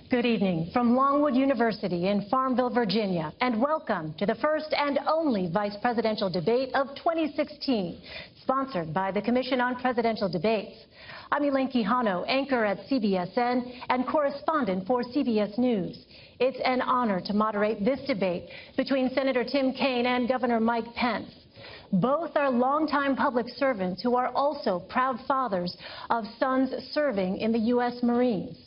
Good evening from Longwood University in Farmville, Virginia, and welcome to the first and only vice presidential debate of 2016, sponsored by the Commission on Presidential Debates. I'm Elaine Quijano, anchor at CBSN and correspondent for CBS News. It's an honor to moderate this debate between Senator Tim Kaine and Governor Mike Pence. Both are longtime public servants who are also proud fathers of sons serving in the U.S. Marines.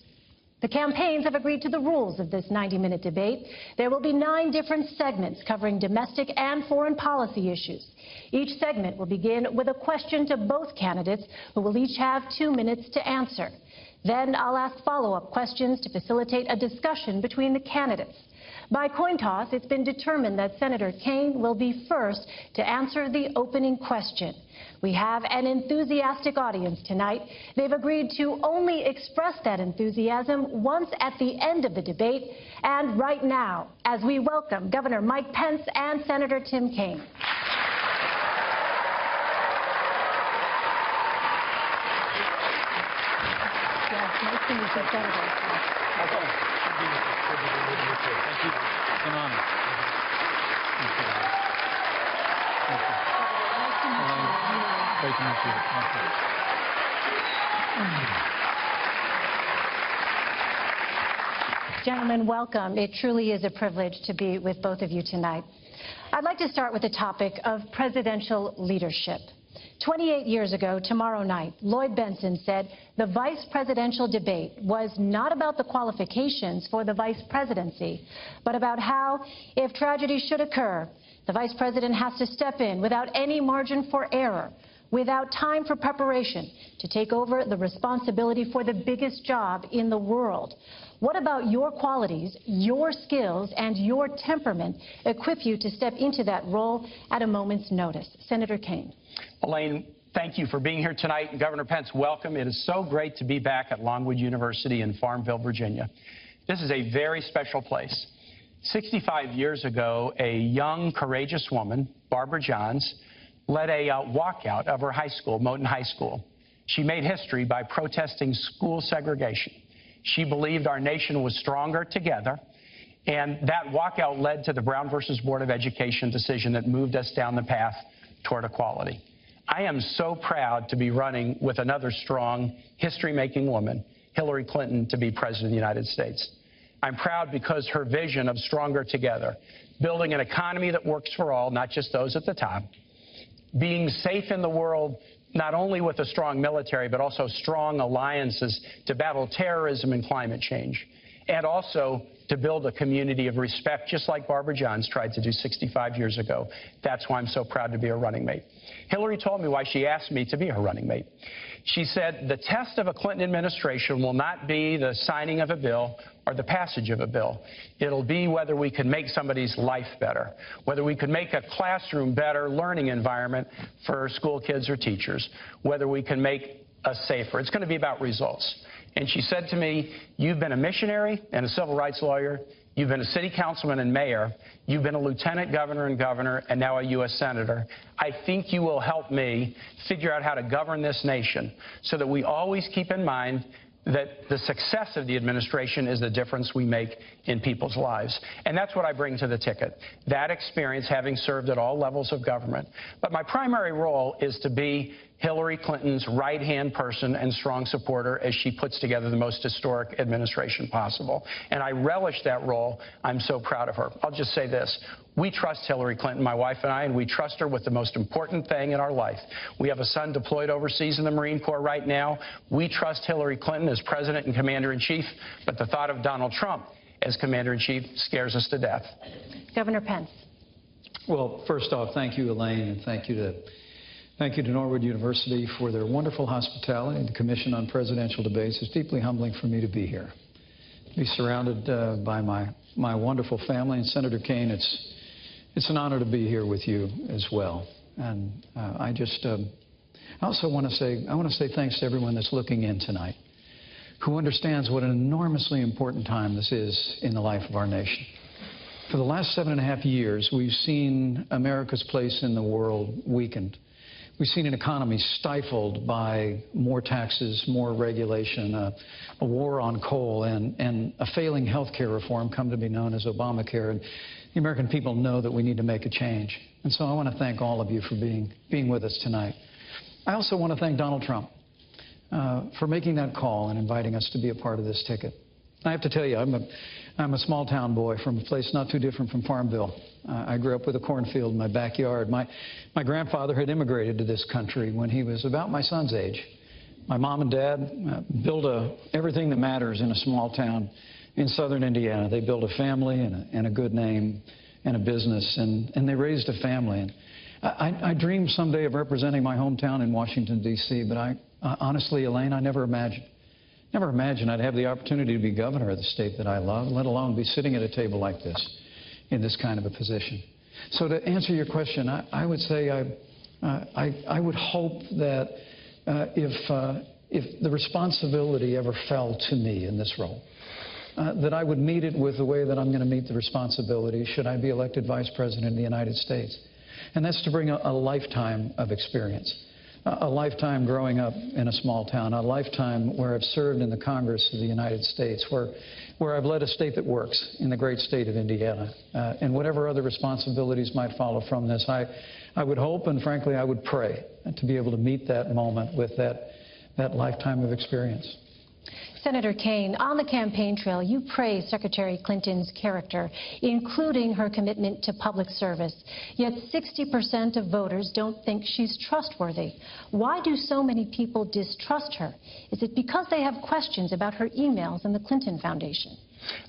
The campaigns have agreed to the rules of this 90-minute debate. There will be 9 different segments covering domestic and foreign policy issues. Each segment will begin with a question to both candidates, who will each have 2 minutes to answer. Then I'll ask follow-up questions to facilitate a discussion between the candidates. By coin toss, it's been determined that Senator Kaine will be first to answer the opening question. We have an enthusiastic audience tonight. They've agreed to only express that enthusiasm once at the end of the debate, and right now, as we welcome Governor Mike Pence and Senator Tim Kaine. Nice to meet you, Senator. Thank you. It's an honor. Thank you. Nice to meet you. Great to meet you. Gentlemen, welcome. It truly is a privilege to be with both of you tonight. I'd like to start with the topic of presidential leadership. 28 years ago, tomorrow night, Lloyd Bentsen said the vice presidential debate was not about the qualifications for the vice presidency, but about how, if tragedy should occur, the vice president has to step in without any margin for error, without time for preparation, to take over the responsibility for the biggest job in the world. What about your qualities, your skills, and your temperament equip you to step into that role at a moment's notice? Senator Kaine. Elaine, thank you for being here tonight. Governor Pence, welcome. It is so great to be back at Longwood University in Farmville, Virginia. This is a very special place. 65 years ago, a young, courageous woman, Barbara Johns, led a walkout of her high school, Moton High School. She made history by protesting school segregation. She believed our nation was stronger together, and that walkout led to the Brown versus Board of Education decision that moved us down the path toward equality. I am so proud to be running with another strong, history-making woman, Hillary Clinton, to be President of the United States. I'm proud because her vision of stronger together, building an economy that works for all, not just those at the top, being safe in the world, not only with a strong military, but also strong alliances to battle terrorism and climate change, and also to build a community of respect, just like Barbara Johns tried to do 65 years ago. That's why I'm so proud to be her running mate. Hillary told me why she asked me to be her running mate. She said, the test of a Clinton administration will not be the signing of a bill or the passage of a bill. It'll be whether we can make somebody's life better, whether we can make a classroom better learning environment for school kids or teachers, whether we can make us safer. It's going to be about results. And she said to me, you've been a missionary and a civil rights lawyer. You've been a city councilman and mayor. You've been a lieutenant governor and now a U.S. senator. I think you will help me figure out how to govern this nation so that we always keep in mind that the success of the administration is the difference we make in people's lives. And that's what I bring to the ticket, that experience, having served at all levels of government. But my primary role is to be Hillary Clinton's right-hand person and strong supporter as she puts together the most historic administration possible. And I relish that role. I'm so proud of her. I'll just say this. We trust Hillary Clinton, my wife and I, and we trust her with the most important thing in our life. We have a son deployed overseas in the Marine Corps right now. We trust Hillary Clinton as President and Commander-in-Chief, but the thought of Donald Trump as Commander-in-Chief scares us to death. Governor Pence. Well, first off, thank you, Elaine, and thank you to Norwood University for their wonderful hospitality and the Commission on Presidential Debates. It's deeply humbling for me to be here, to be surrounded by my wonderful family. And Senator Kaine, it's an honor to be here with you as well. And I also want to say thanks to everyone that's looking in tonight, who understands what an enormously important time this is in the life of our nation. For the last 7.5 years, we've seen America's place in the world weakened. We've seen an economy stifled by more taxes, more regulation, a war on coal, and a failing health care reform come to be known as Obamacare. And the American people know that we need to make a change. And so I want to thank all of you for being with us tonight. I also want to thank Donald Trump for making that call and inviting us to be a part of this ticket. I have to tell you, I'm a small-town boy from a place not too different from Farmville. I grew up with a cornfield in my backyard. My grandfather had immigrated to this country when he was about my son's age. My mom and dad built everything that matters in a small town in southern Indiana. They built a family and a good name and a business, and they raised a family. And I dreamed someday of representing my hometown in Washington, D.C., but honestly, Elaine, I never imagined I'd have the opportunity to be governor of the state that I love, let alone be sitting at a table like this in this kind of a position. So to answer your question, I would say I would hope that if the responsibility ever fell to me in this role, that I would meet it with the way that I'm going to meet the responsibility should I be elected Vice President of the United States. And that's to bring a lifetime of experience. A lifetime growing up in a small town, a lifetime where I've served in the Congress of the United States, where I've led a state that works in the great state of Indiana. And whatever other responsibilities might follow from this, I would hope and frankly I would pray to be able to meet that moment with that lifetime of experience. Senator Kaine, on the campaign trail, you praised Secretary Clinton's character, including her commitment to public service. Yet 60% of voters don't think she's trustworthy. Why do so many people distrust her? Is it because they have questions about her emails and the Clinton Foundation?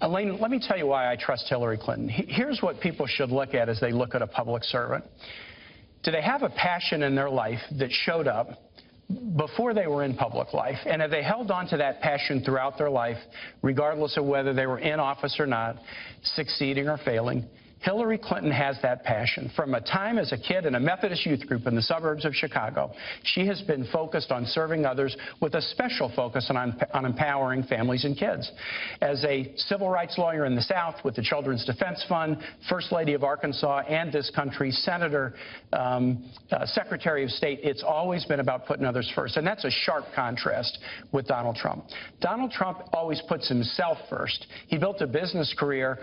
Elaine, let me tell you why I trust Hillary Clinton. Here's what people should look at as they look at a public servant. Do they have a passion in their life that showed up before they were in public life, and have they held on to that passion throughout their life, regardless of whether they were in office or not, succeeding or failing? Hillary Clinton has that passion. From a time as a kid in a Methodist youth group in the suburbs of Chicago, she has been focused on serving others with a special focus on empowering families and kids. As a civil rights lawyer in the South with the Children's Defense Fund, First Lady of Arkansas and this country's Senator, Secretary of State, it's always been about putting others first. And that's a sharp contrast with Donald Trump. Donald Trump always puts himself first. He built a business career,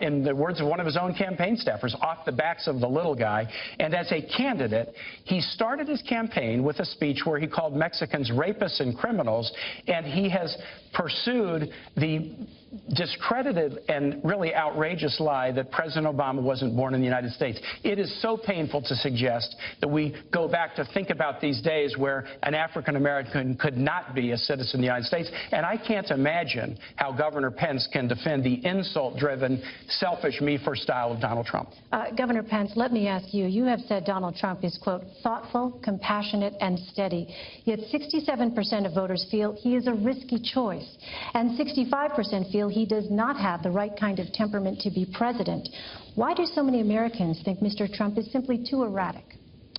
in the words of one of his own campaign staffers, off the backs of the little guy. And as a candidate, he started his campaign with a speech where he called Mexicans rapists and criminals, and he has pursued the discredited and really outrageous lie that President Obama wasn't born in the United States. It is so painful to suggest that we go back to think about these days where an African American could not be a citizen of the United States, and I can't imagine how Governor Pence can defend the insult-driven, selfish, me-first style of Donald Trump. Governor Pence, let me ask you, you have said Donald Trump is, quote, thoughtful, compassionate, and steady, yet 67% of voters feel he is a risky choice, and 65% feel he does not have the right kind of temperament to be president. Why do so many Americans think Mr. Trump is simply too erratic?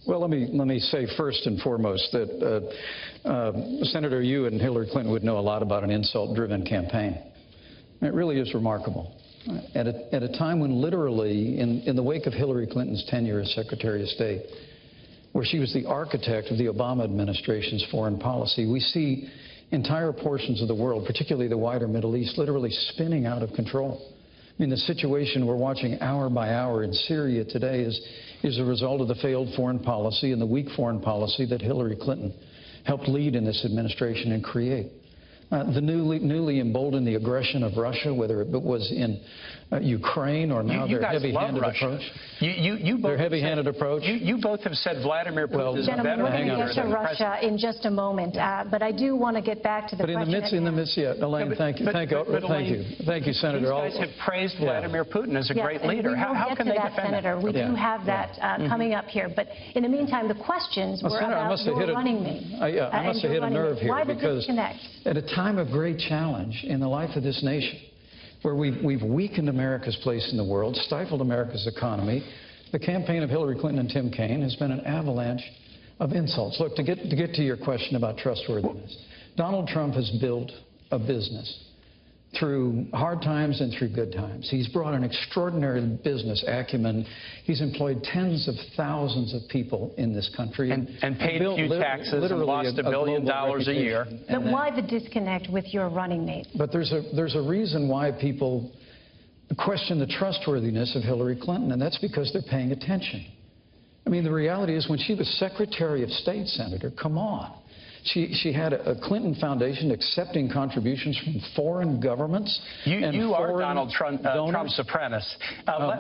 Well, let me say first and foremost that, Senator, you and Hillary Clinton would know a lot about an insult-driven campaign. It really is remarkable. At a time when literally, in the wake of Hillary Clinton's tenure as Secretary of State, where she was the architect of the Obama administration's foreign policy, we see entire portions of the world, particularly the wider Middle East, literally spinning out of control. I mean, the situation we're watching hour by hour in Syria today is a result of the failed foreign policy and the weak foreign policy that Hillary Clinton helped lead in this administration and create. The newly emboldened the aggression of Russia, whether it was in Ukraine or now their heavy-handed approach. Their heavy-handed approach. You both have said Vladimir Putin is a better we're going to leader get to than Russia in just a moment, but I do want to get back to the question. But in the midst, yeah, Elaine, thank you, thank you, Senator. These guys have praised Vladimir Putin as a great leader. How can they defend Senator? We do have that coming up here. But in the meantime, the questions were about your running mate. I must have hit a nerve here because at a time of great challenge in the life of this nation, where we've weakened America's place in the world, stifled America's economy, the campaign of Hillary Clinton and Tim Kaine has been an avalanche of insults. Look, to get to your question about trustworthiness, Donald Trump has built a business through hard times and through good times. He's brought an extraordinary business acumen. He's employed tens of thousands of people in this country. And paid a few taxes and lost $1 billion a year. But why the disconnect with your running mate? But there's a reason why people question the trustworthiness of Hillary Clinton, and that's because they're paying attention. I mean, the reality is when she was Secretary of State, Senator, come on. She had a Clinton Foundation accepting contributions from foreign governments. You are Donald Trump's apprentice.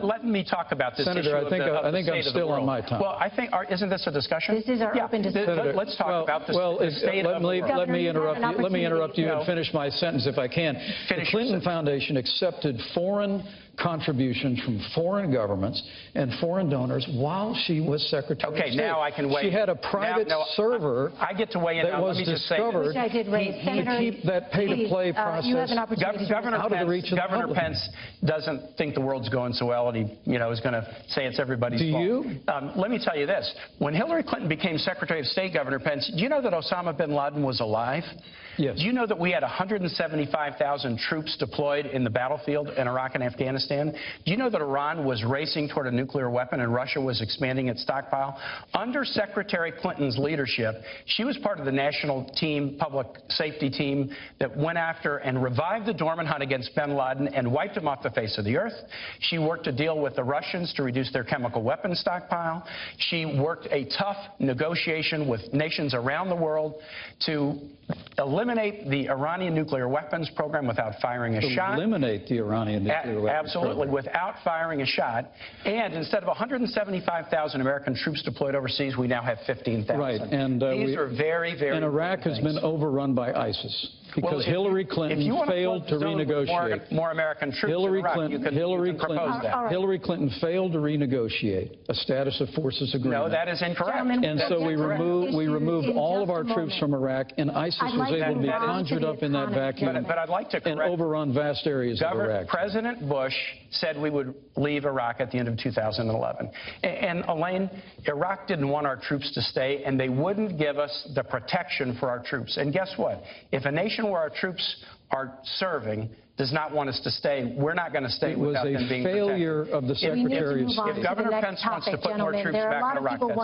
Let me talk about this Senator, issue I think I'm still on my time. Well, isn't this a discussion? This is our open discussion. Let's talk about the state of the world. Let me interrupt you and finish my sentence if I can. The Clinton Foundation accepted foreign contributions from foreign governments and foreign donors while she was Secretary of State. Okay, now I can weigh in. She had a private server I get to weigh in that now. was Let me just say discovered Which I did raise. to keep that pay-to-play process you have an opportunity out of the reach of the Governor public. Pence doesn't think the world's going so well, and he is going to say it's everybody's fault. Do you? Let me tell you this. When Hillary Clinton became Secretary of State, Governor Pence, do you know that Osama bin Laden was alive? Yes. Do you know that we had 175,000 troops deployed in the battlefield in Iraq and Afghanistan? Do you know that Iran was racing toward a nuclear weapon and Russia was expanding its stockpile? Under Secretary Clinton's leadership, she was part of the national team, public safety team, that went after and revived the dormant hunt against bin Laden and wiped him off the face of the earth. She worked to deal with the Russians to reduce their chemical weapons stockpile. She worked a tough negotiation with nations around the world to eliminate the Iranian nuclear weapons program without firing a shot. Eliminate the Iranian nuclear weapons Absolutely, program. without firing a shot. And instead of 175,000 American troops deployed overseas, we now have 15,000. Right, and these are very, very. And Iraq has been overrun by ISIS because Hillary Clinton failed to renegotiate. More American troops in Iraq, you can propose that. Hillary Clinton failed to renegotiate a status of forces agreement. No, that is incorrect. And so we removed all of our troops from Iraq, and ISIS was able to be conjured up in that vacuum but I'd like to correct, and overrun vast areas of Iraq. President Bush said we would leave Iraq at the end of 2011. And Elaine, Iraq didn't want our troops to stay, and they wouldn't give us the protection for our troops. And guess what? If a nation where our troops are serving does not want us to stay, we're not going to stay without them being protected. It was a failure of the Secretary of State. If Governor Pence wants to put more troops back in Iraq, that's